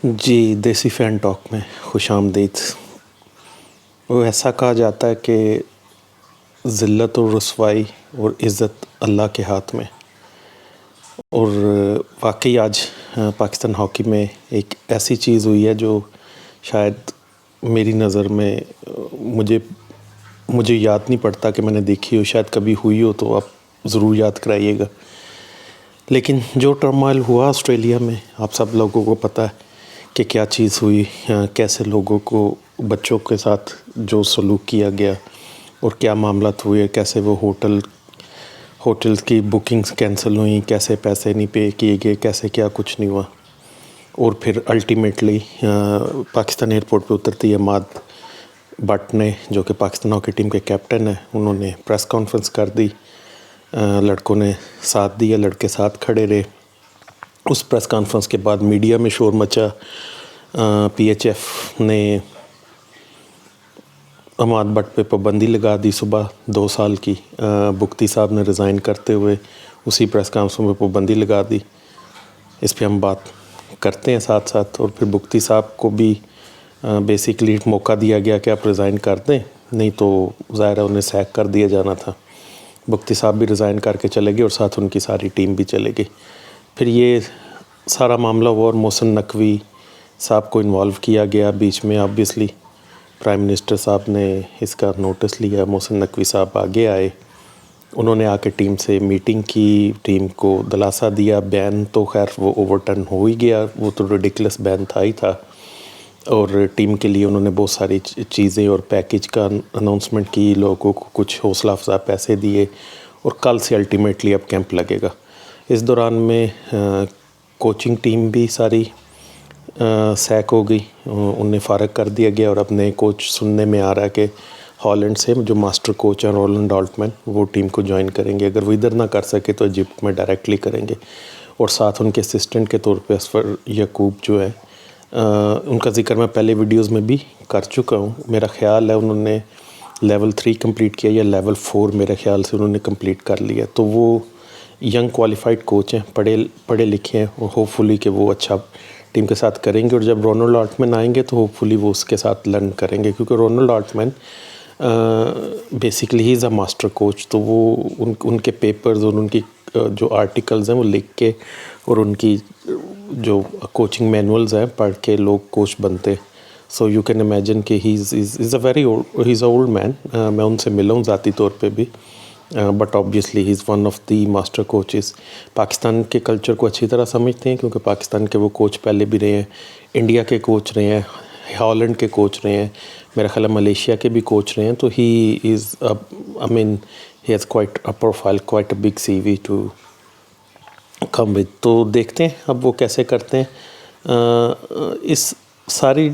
جی، دیسی fan talk میں خوش آمدید۔ وہ ایسا کہا جاتا ہے کہ ذلت اور رسوائی اور عزت اللہ کے ہاتھ میں، اور واقعی آج پاکستان ہاکی میں ایک ایسی چیز ہوئی ہے جو شاید میری نظر میں مجھے یاد نہیں پڑتا کہ میں نے دیکھی ہو، شاید کبھی ہوئی ہو تو آپ ضرور یاد کرائیے گا۔ لیکن جو ٹرمائل ہوا آسٹریلیا میں، آپ سب لوگوں کو پتہ ہے کہ کیا چیز ہوئی، کیسے لوگوں کو بچوں کے ساتھ جو سلوک کیا گیا اور کیا معاملات ہوئے، کیسے وہ ہوٹل کی بکنگز کینسل ہوئیں، کیسے پیسے نہیں پے کیے گئے، کیسے کیا کچھ نہیں ہوا، اور پھر الٹیمیٹلی پاکستان ایئرپورٹ پہ اترتی عماد بٹ نے، جو کہ پاکستان ہاکی ٹیم کے کیپٹن ہیں، انہوں نے پریس کانفرنس کر دی، لڑکوں نے ساتھ دیا، لڑکے ساتھ کھڑے رہے۔ اس پریس کانفرنس کے بعد میڈیا میں شور مچا، پی ایچ ایف نے عماد بٹ پہ پابندی لگا دی صبح 2 سال کی، بگٹی صاحب نے ریزائن کرتے ہوئے اسی پریس کانفرنس میں پابندی لگا دی۔ اس پہ ہم بات کرتے ہیں ساتھ ساتھ، اور پھر بگٹی صاحب کو بھی بیسیکلی موقع دیا گیا کہ آپ ریزائن کر دیں، نہیں تو ظاہر ہے انہیں سیک کر دیا جانا تھا۔ بگٹی صاحب بھی ریزائن کر کے چلے گئے اور ساتھ ان کی ساری ٹیم بھی چلے گئی۔ پھر یہ سارا معاملہ ہوا اور محسن نقوی صاحب کو انوالو کیا گیا بیچ میں۔ آبویسلی پرائم منسٹر صاحب نے اس کا نوٹس لیا، محسن نقوی صاحب آگے آئے، انہوں نے آ کے ٹیم سے میٹنگ کی، ٹیم کو دلاسا دیا۔ بین تو خیر وہ اوور ٹرن ہو ہی گیا، وہ تو ریڈیکلس بین تھا ہی تھا، اور ٹیم کے لیے انہوں نے بہت ساری چیزیں اور پیکج کا اناؤنسمنٹ کی، لوگوں کو کچھ حوصلہ افزا پیسے دیے، اور کل سے الٹیمیٹلی اب کیمپ لگے گا۔ اس دوران میں کوچنگ ٹیم بھی ساری سیک ہو گئی، انہیں فارغ کر دیا گیا، اور اب نئے کوچ سننے میں آ رہا ہے کہ ہالینڈ سے جو ماسٹر کوچ ہیں رولنڈ ڈالٹمن، وہ ٹیم کو جوائن کریں گے۔ اگر وہ ادھر نہ کر سکے تو ایجپٹ میں ڈائریکٹلی کریں گے، اور ساتھ ان کے اسسٹنٹ کے طور پہ اسفر یعقوب جو ہے، ان کا ذکر میں پہلے ویڈیوز میں بھی کر چکا ہوں۔ میرا خیال ہے انہوں نے لیول 3 کمپلیٹ کیا یا لیول 4 میرے خیال سے انہوں نے کمپلیٹ کر لیا، تو وہ ینگ کوالیفائڈ کوچ ہیں، پڑھے لکھے ہیں، اور ہوپ فلی کہ وہ اچھا ٹیم کے ساتھ کریں گے، اور جب رونلڈ ڈالٹمن آئیں گے تو ہوپ فلی وہ اس کے ساتھ لرن کریں گے، کیونکہ Roelant Oltmans basically he is a master coach, تو وہ ان کے پیپرز اور ان کی جو آرٹیکلز ہیں وہ لکھ کے، اور ان کی جو کوچنگ مینولز ہیں پڑھ کے لوگ کوچ بنتے۔ سو یو کین امیجن کہ ہی از اے اولڈ مین، میں ان سے ملا ہوں ذاتی طور پہ بھی، but obviously he is one of the master coaches. Pakistan کے کلچر کو اچھی طرح سمجھتے ہیں، کیونکہ پاکستان کے وہ کوچ پہلے بھی رہے ہیں، انڈیا کے کوچ رہے ہیں، ہالینڈ کے کوچ رہے ہیں، میرا خیال ہے ملیشیا کے بھی کوچ رہے ہیں، تو he is I mean he has quite a profile, quite a big C V to come with. تو دیکھتے ہیں اب وہ کیسے کرتے ہیں۔ اس ساری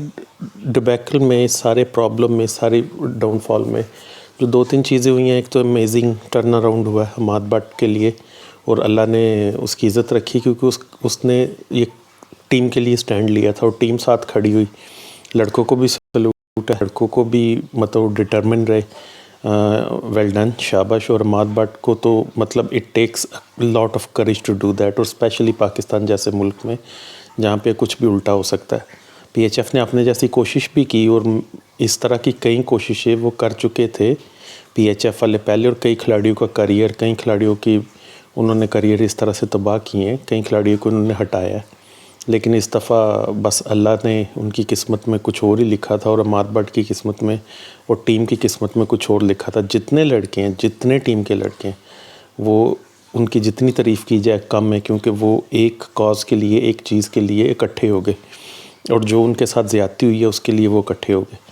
ڈبیکل میں، اس سارے پرابلم میں، ساری ڈاؤن فال میں جو 2-3 چیزیں ہوئی ہیں، ایک تو امیزنگ ٹرن اراؤنڈ ہوا ہے عماد بٹ کے لیے، اور اللہ نے اس کی عزت رکھی، کیونکہ اس نے یہ ٹیم کے لیے سٹینڈ لیا تھا، اور ٹیم ساتھ کھڑی ہوئی، لڑکوں کو بھی سلوٹ ہے، لڑکوں کو بھی مطلب ڈٹرمن رہے، ویل ڈن، شاباش۔ اور عماد بٹ کو تو مطلب it takes lot of courage to do that, اور اسپیشلی پاکستان جیسے ملک میں جہاں پہ کچھ بھی الٹا ہو سکتا ہے۔ پی ایچ ایف نے اپنے جیسی کوشش بھی کی، اور اس طرح کی کئی کوششیں وہ کر چکے تھے پی ایچ ایف والے پہلے، اور کئی کھلاڑیوں کا کریئر، کئی کھلاڑیوں کی انہوں نے کریئر اس طرح سے تباہ کیے ہیں، کئی کھلاڑیوں کو انہوں نے ہٹایا ہے، لیکن اس دفعہ بس اللہ نے ان کی قسمت میں کچھ اور ہی لکھا تھا، اور عماد بٹ کی قسمت میں اور ٹیم کی قسمت میں کچھ اور لکھا تھا۔ جتنے لڑکے ہیں، جتنے ٹیم کے لڑکے ہیں، وہ ان کی جتنی تعریف کی جائے کم ہے، کیونکہ وہ ایک کاز کے لیے، ایک چیز کے لیے اکٹھے ہو گئے، اور جو ان کے ساتھ زیادتی ہوئی ہے اس کے لیے وہ اکٹھے ہو گئے۔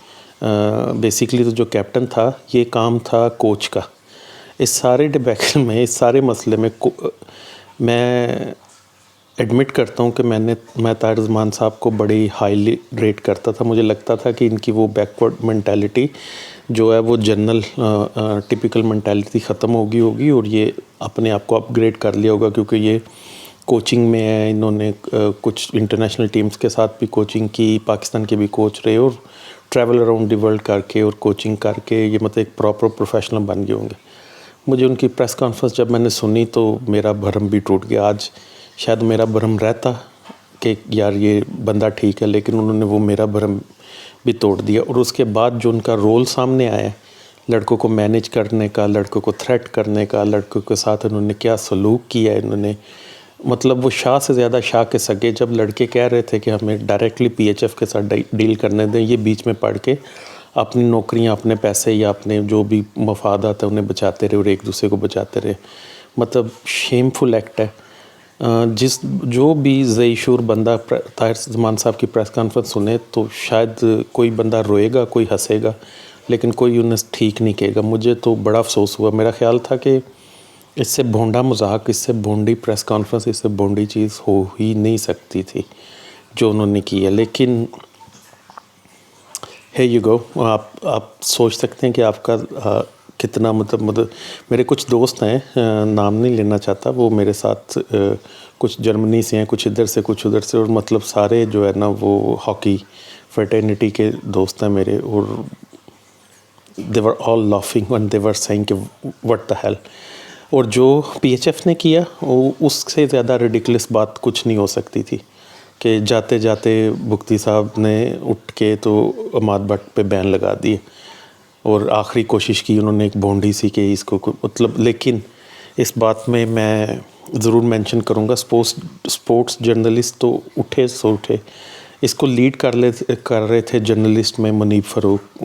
بیسیکلی تو جو کیپٹن تھا، یہ کام تھا کوچ کا۔ اس سارے ڈبیکل میں، اس سارے مسئلے میں ایڈمٹ کرتا ہوں کہ میں طاہر عثمان صاحب کو بڑی ہائیلی ریٹ کرتا تھا۔ مجھے لگتا تھا کہ ان کی وہ بیکورڈ مینٹیلٹی جو ہے، وہ جنرل ٹپیکل مینٹیلٹی ختم ہوگی، اور یہ اپنے آپ کو اپ گریڈ کر لیا ہوگا، کیونکہ یہ کوچنگ میں ہے، انہوں نے کچھ انٹرنیشنل ٹیمز کے ساتھ بھی کوچنگ کی، پاکستان کے بھی کوچ رہے، اور ٹریول اراؤنڈ دی ورلڈ کر کے اور کوچنگ کر کے یہ مطلب ایک پراپر پروفیشنل بن گئے ہوں گے۔ مجھے ان کی پریس کانفرنس جب میں نے سنی تو میرا بھرم بھی ٹوٹ گیا۔ آج شاید میرا بھرم رہتا کہ یار یہ بندہ ٹھیک ہے، لیکن انہوں نے وہ میرا بھرم بھی توڑ دیا. اور اس کے بعد جو ان کا رول سامنے آیا لڑکوں کو مینیج کرنے کا، لڑکوں کو تھریٹ کرنے کا، لڑکوں کے ساتھ انہوں نے کیا سلوک کیا ہے انہوں نے، مطلب وہ شاہ سے زیادہ شاہ کے سگے. جب لڑکے کہہ رہے تھے کہ ہمیں ڈائریکٹلی پی ایچ ایف کے ساتھ ڈیل کرنے دیں، یہ بیچ میں پڑھ کے اپنی نوکریاں، اپنے پیسے یا اپنے جو بھی مفادات ہیں انہیں بچاتے رہے اور ایک دوسرے کو بچاتے رہے. مطلب شیم فل ایکٹ ہے. جو بھی ذی شعور بندہ طاہر زمان صاحب کی پریس کانفرنس سنے تو شاید کوئی بندہ روئے گا، کوئی ہنسے گا، لیکن کوئی انہیں ٹھیک نہیں کہے گا. مجھے تو بڑا افسوس ہوا. میرا خیال تھا کہ اس سے بھونڈا مذاق، اس سے بھونڈی پریس کانفرنس، اس سے بھونڈی چیز ہو ہی نہیں سکتی تھی جو انہوں نے کی ہے. لیکن ہے یو گو. آپ سوچ سکتے ہیں کہ آپ کا کتنا مطلب میرے کچھ دوست ہیں، نام نہیں لینا چاہتا، وہ میرے ساتھ کچھ جرمنی سے ہیں، کچھ ادھر سے کچھ ادھر سے، اور مطلب سارے جو ہے نا وہ ہاکی فریٹرنیٹی کے دوست ہیں میرے. اور they were all laughing when they were saying کہ what the hell. اور جو پی ایچ ایف نے کیا وہ اس سے زیادہ ریڈیکولس بات کچھ نہیں ہو سکتی تھی کہ جاتے جاتے بگٹی صاحب نے اٹھ کے تو عماد بٹ پہ بین لگا دیے اور آخری کوشش کی انہوں نے ایک بونڈی سی کہ اس کو مطلب. لیکن اس بات میں ضرور مینشن کروں گا، سپورٹس جرنلسٹ تو اٹھے سو اٹھے. اس کو لیڈ کر رہے تھے جرنلسٹ میں منیب فاروق.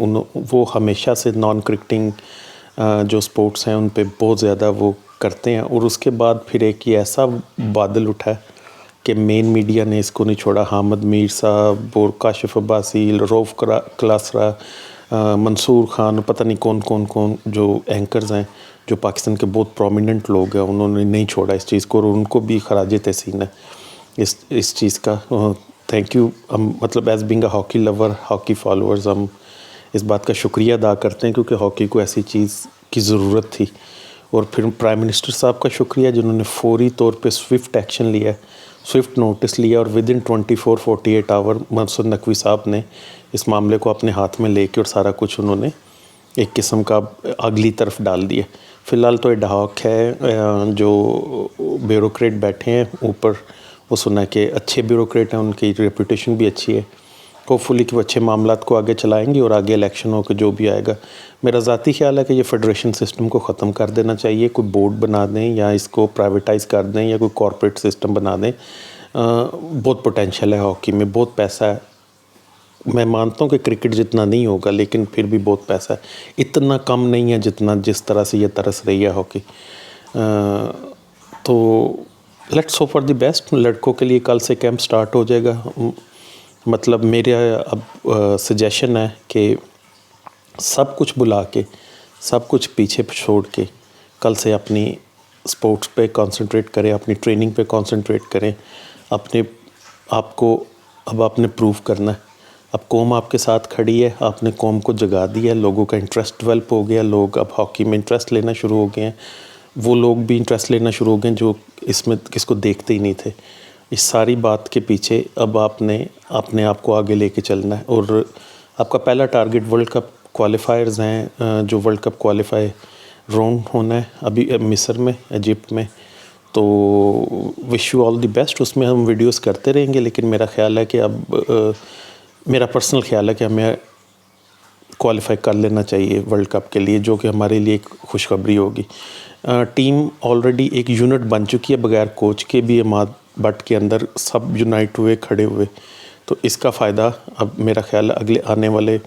وہ ہمیشہ سے نان کرکٹنگ جو سپورٹس ہیں ان پہ بہت زیادہ وہ کرتے ہیں. اور اس کے بعد پھر ایک یہ ایسا بادل اٹھا کہ مین میڈیا نے اس کو نہیں چھوڑا. حامد میر صاحب اور کاشف عباسی، روف کلاسرا، منصور خان، پتہ نہیں کون جو اینکرز ہیں جو پاکستان کے بہت پرومیننٹ لوگ ہیں، انہوں نے نہیں چھوڑا اس چیز کو. اور ان کو بھی خراج تحسین ہے اس چیز کا. Thank you. مطلب as being a hockey lover, hockey followers, ہم اس بات کا شکریہ ادا کرتے ہیں کیونکہ ہاکی کو ایسی چیز کی ضرورت تھی. اور پھر پرائم منسٹر صاحب کا شکریہ جنہوں نے فوری طور پہ سوئفٹ ایکشن لیا، سوئفٹ نوٹس لیا، اور ود ان 48 آور منصور نقوی صاحب نے اس معاملے کو اپنے ہاتھ میں لے کے اور سارا کچھ انہوں نے ایک قسم کا اگلی طرف ڈال دیا. فی الحال تو ایڈ ہاک ہے، جو بیوروکریٹ بیٹھے ہیں اوپر، وہ سنا کہ اچھے بیوروکریٹ ہیں، ان کی ریپوٹیشن بھی اچھی ہے. ہوپ فلی کہ وہ اچھے معاملات کو آگے چلائیں گے اور آگے الیکشن ہو کے جو بھی آئے گا. میرا ذاتی خیال ہے کہ یہ فیڈریشن سسٹم کو ختم کر دینا چاہیے. کوئی بورڈ بنا دیں یا اس کو پرائیویٹائز کر دیں یا کوئی کارپوریٹ سسٹم بنا دیں. بہت پوٹینشیل ہے ہاکی میں، بہت پیسہ ہے. میں مانتا ہوں کہ کرکٹ جتنا نہیں ہوگا لیکن پھر بھی بہت پیسہ ہے. اتنا کم نہیں ہے جس طرح سے یہ ترس رہی ہے ہاکی. تو let's hope for the best. لڑکوں کے لیے کل سے کیمپ سٹارٹ ہو جائے گا. مطلب میرا اب سجیشن ہے کہ سب کچھ بلا کے، سب کچھ پیچھے چھوڑ کے کل سے اپنی سپورٹس پہ کانسنٹریٹ کریں، اپنی ٹریننگ پہ کانسنٹریٹ کریں. اپنے آپ کو اب آپ نے پروف کرنا ہے. اب قوم آپ کے ساتھ کھڑی ہے، آپ نے قوم کو جگا دیا ہے، لوگوں کا انٹرسٹ ڈیولپ ہو گیا، لوگ اب ہاکی میں انٹرسٹ لینا شروع ہو گئے ہیں. وہ لوگ بھی انٹرسٹ لینا شروع ہو گئے ہیں جو اس کو دیکھتے ہی نہیں تھے. اس ساری بات کے پیچھے اب آپ نے اپنے آپ کو آگے لے کے چلنا ہے. اور آپ کا پہلا ٹارگٹ ورلڈ کپ کوالیفائرز ہیں، جو ورلڈ کپ کوالیفائی راؤنڈ ہونا ہے ابھی مصر میں، ایجپٹ میں. تو wish you all the best. اس میں ہم ویڈیوز کرتے رہیں گے، لیکن میرا خیال ہے کہ اب میرا پرسنل خیال ہے کہ ہمیں کوالیفائی کر لینا چاہیے ورلڈ کپ کے لیے، جو کہ ہمارے لیے ایک خوشخبری ہوگی. ٹیم آلریڈی ایک یونٹ بن چکی ہے بغیر کوچ کے بھی. عماد بٹ کے اندر سب یونائٹ ہوئے، کھڑے ہوئے. تو اس کا فائدہ اب میرا خیال ہے اگلے آنے والے،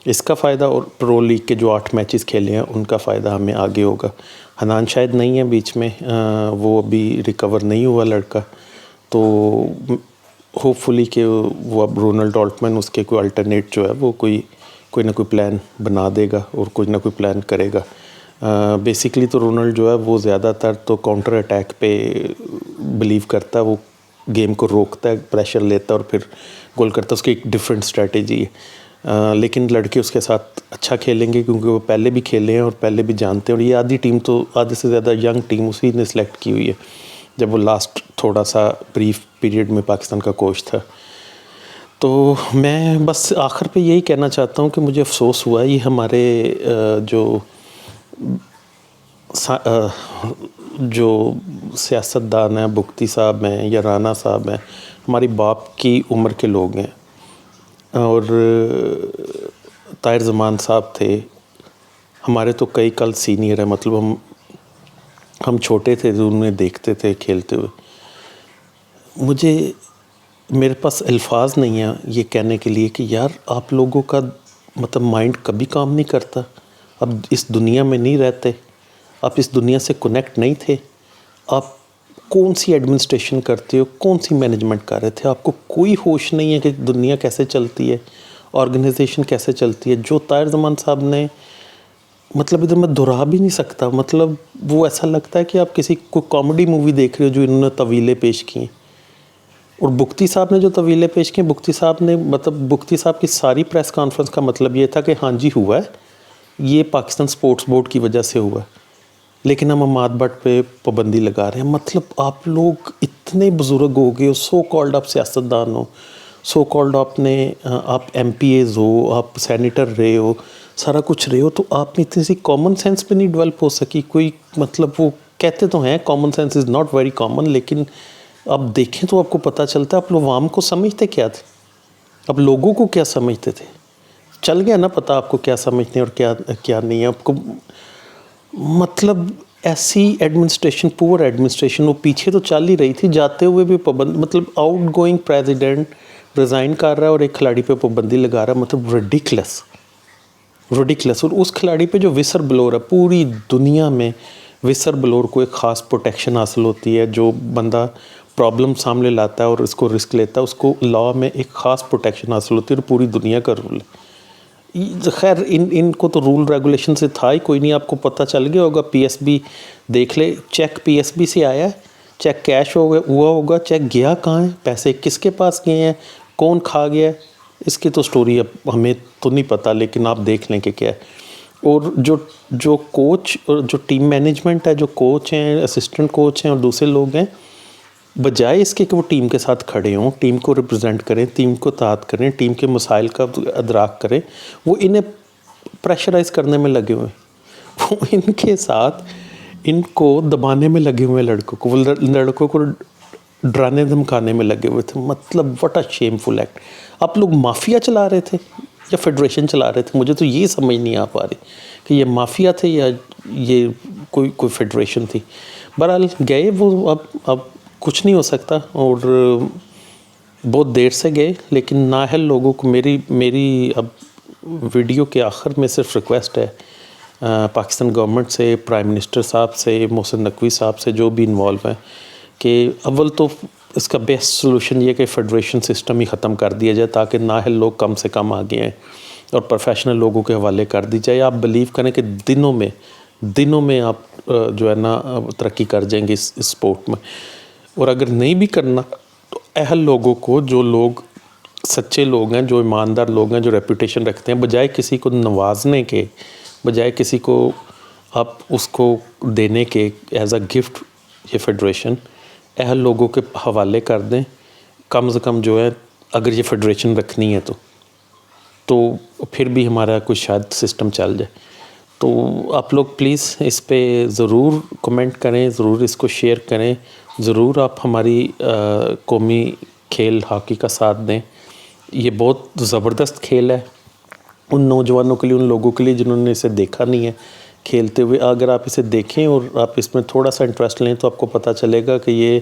اس کا فائدہ اور پرو لیگ کے جو 8 میچز کھیلے ہیں ان کا فائدہ ہمیں آگے ہوگا. حنان شاید نہیں ہے بیچ میں، وہ ابھی ریکور نہیں ہوا لڑکا. تو ہوپ فلی کہ وہ اب رونلڈ آلٹمن اس کے کوئی الٹرنیٹ جو ہے وہ کوئی نہ کوئی پلان بنا دے گا اور کوئی نہ کوئی پلان کرے گا. بیسکلی تو رونلڈ جو ہے وہ زیادہ تر تو کاؤنٹر اٹیک پہ بلیو کرتا ہے. وہ گیم کو روکتا ہے، پریشر لیتا ہے اور پھر گول کرتا ہے. اس کی ایک ڈیفرنٹ اسٹریٹجی ہے. لیکن لڑکے اس کے ساتھ اچھا کھیلیں گے کیونکہ وہ پہلے بھی کھیلے ہیں اور پہلے بھی جانتے ہیں. اور یہ آدھی ٹیم تو آدھے سے زیادہ ینگ ٹیم اسی نے سلیکٹ کی ہوئی ہے جب وہ لاسٹ تھوڑا سا بریف پیریڈ میں پاکستان کا کوچ تھا. تو میں بس آخر پہ یہی کہنا چاہتا ہوں کہ مجھے افسوس ہوا یہ ہمارے جو سیاست دان ہیں، بگٹی صاحب ہیں یا رانا صاحب ہیں، ہماری باپ کی عمر کے لوگ ہیں، اور طاہر زمان صاحب تھے ہمارے تو کئی کل سینئر ہیں، مطلب ہم چھوٹے تھے تو انہیں دیکھتے تھے کھیلتے ہوئے. میرے پاس الفاظ نہیں ہیں یہ کہنے کے لیے کہ یار آپ لوگوں کا مطلب مائنڈ کبھی کام نہیں کرتا. اب اس دنیا میں نہیں رہتے، آپ اس دنیا سے کنیکٹ نہیں تھے، آپ کون سی ایڈمنسٹریشن کرتے ہو، کون سی مینجمنٹ کر رہے تھے، آپ کو کوئی ہوش نہیں ہے کہ دنیا کیسے چلتی ہے، آرگنائزیشن کیسے چلتی ہے. جو طاہر زمان صاحب نے مطلب ادھر میں دہرا بھی نہیں سکتا، مطلب وہ ایسا لگتا ہے کہ آپ کسی کو کامیڈی مووی دیکھ رہے ہو جو انہوں نے طویلیں پیش کی ہیں. اور بگٹی صاحب نے جو طویلیں پیش کی، بگٹی صاحب کی ساری پریس کانفرنس کا مطلب یہ تھا کہ ہاں جی ہوا ہے، یہ پاکستان سپورٹس بورڈ کی وجہ سے ہوا ہے، لیکن ہم اماد بٹ پہ پابندی لگا رہے ہیں. مطلب آپ لوگ اتنے بزرگ ہو گئے ہو، سو کالڈ آپ سیاستدان ہو، سو کالڈ آپ ایم پی ایز ہو، آپ سینیٹر رہے ہو، سارا کچھ رہے ہو، تو آپ میں اتنی سی کامن سینس بھی نہیں ڈیولپ ہو سکی. کوئی مطلب وہ کہتے تو ہیں common sense is not very common, لیکن آپ دیکھیں تو آپ کو پتہ چلتا ہے آپ لوگ عوام کو سمجھتے کیا تھے، اب لوگوں کو کیا سمجھتے تھے. چل گیا نا پتہ آپ کو کیا سمجھتے ہیں اور کیا نہیں ہے آپ کو. مطلب ایسی ایڈمنسٹریشن، پور ایڈمنسٹریشن، وہ پیچھے تو چل ہی رہی تھی، جاتے ہوئے بھی مطلب آؤٹ گوئنگ پریزیڈنٹ ریزائن کر رہا ہے اور ایک کھلاڑی پہ پابندی لگا رہا ہے. مطلب ریڈیکلس. اور اس کھلاڑی پہ جو وسر بلور ہے، پوری دنیا میں وسر بلور کو ایک خاص پروٹیکشن حاصل ہوتی ہے. جو بندہ پرابلم سامنے لاتا ہے اور اس کو رسک لیتا ہے، اس کو لا میں ایک خاص پروٹیکشن حاصل ہوتی ہے، اور پوری دنیا کا رول ہے. خیر ان کو تو رول ریگولیشن سے تھا ہی کوئی نہیں، آپ کو پتہ چل گیا ہوگا. پی ایس بی دیکھ لے، چیک پی ایس بی سے آیا ہے، چیک کیش ہوا ہوگا، چیک گیا کہاں ہے، پیسے کس کے پاس گئے ہیں، کون کھا گیا ہے، اس کی تو سٹوری اب ہمیں تو نہیں پتہ، لیکن آپ دیکھ لیں کہ کیا ہے. اور جو کوچ اور جو ٹیم مینجمنٹ ہے، جو کوچ ہیں، اسسٹنٹ کوچ ہیں اور دوسرے لوگ ہیں، بجائے اس کے کہ وہ ٹیم کے ساتھ کھڑے ہوں، ٹیم کو ریپرزینٹ کریں، ٹیم کو اطاعت کریں، ٹیم کے مسائل کا ادراک کریں، وہ انہیں پریشرائز کرنے میں لگے ہوئے ہیں. وہ ان کے ساتھ ان کو دبانے میں لگے ہوئے ہیں، لڑکوں کو ڈرانے دھمکانے میں لگے ہوئے تھے. مطلب what a shame full act. آپ لوگ مافیا چلا رہے تھے یا فیڈریشن چلا رہے تھے؟ مجھے تو یہ سمجھ نہیں آ پا رہی کہ یہ مافیا تھے یا یہ کوئی فیڈریشن تھی. بہرحال گئے وہ، اب کچھ نہیں ہو سکتا، اور بہت دیر سے گئے. لیکن نااہل لوگوں کو میری اب ویڈیو کے آخر میں صرف ریکویسٹ ہے پاکستان گورنمنٹ سے، پرائم منسٹر صاحب سے، محسن نقوی صاحب سے، جو بھی انوالو ہیں، کہ اول تو اس کا بیسٹ سلوشن یہ کہ فیڈریشن سسٹم ہی ختم کر دیا جائے، تاکہ نااہل لوگ کم سے کم آگے آئیں اور پروفیشنل لوگوں کے حوالے کر دی جائے. آپ بلیو کریں کہ دنوں میں آپ جو ہے نا ترقی کر جائیں گے اس سپورٹ میں. اور اگر نہیں بھی کرنا تو اہل لوگوں کو، جو لوگ سچے لوگ ہیں، جو ایماندار لوگ ہیں، جو ریپوٹیشن رکھتے ہیں، بجائے کسی کو نوازنے کے، بجائے کسی کو آپ اس کو دینے کے ایز اے گفٹ، یہ فیڈریشن اہل لوگوں کے حوالے کر دیں. کم سے کم جو ہے، اگر یہ فیڈریشن رکھنی ہے تو پھر بھی ہمارا کوئی شاید سسٹم چل جائے. تو آپ لوگ پلیز اس پہ ضرور کمنٹ کریں، ضرور اس کو شیئر کریں، ضرور آپ ہماری قومی کھیل ہاکی کا ساتھ دیں. یہ بہت زبردست کھیل ہے ان نوجوانوں کے لیے، ان لوگوں کے لیے جنہوں نے اسے دیکھا نہیں ہے کھیلتے ہوئے. اگر آپ اسے دیکھیں اور آپ اس میں تھوڑا سا انٹرسٹ لیں تو آپ کو پتہ چلے گا کہ یہ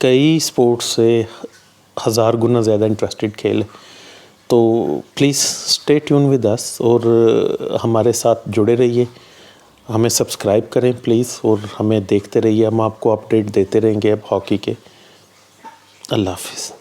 کئی سپورٹس سے 1000 گنا زیادہ انٹرسٹڈ کھیل ہے. تو please stay tune with us, اور ہمارے ساتھ جڑے رہیے، ہمیں سبسکرائب کریں پلیز، اور ہمیں دیکھتے رہیے. ہم آپ کو اپڈیٹ دیتے رہیں گے اب ہاکی کے. اللہ حافظ.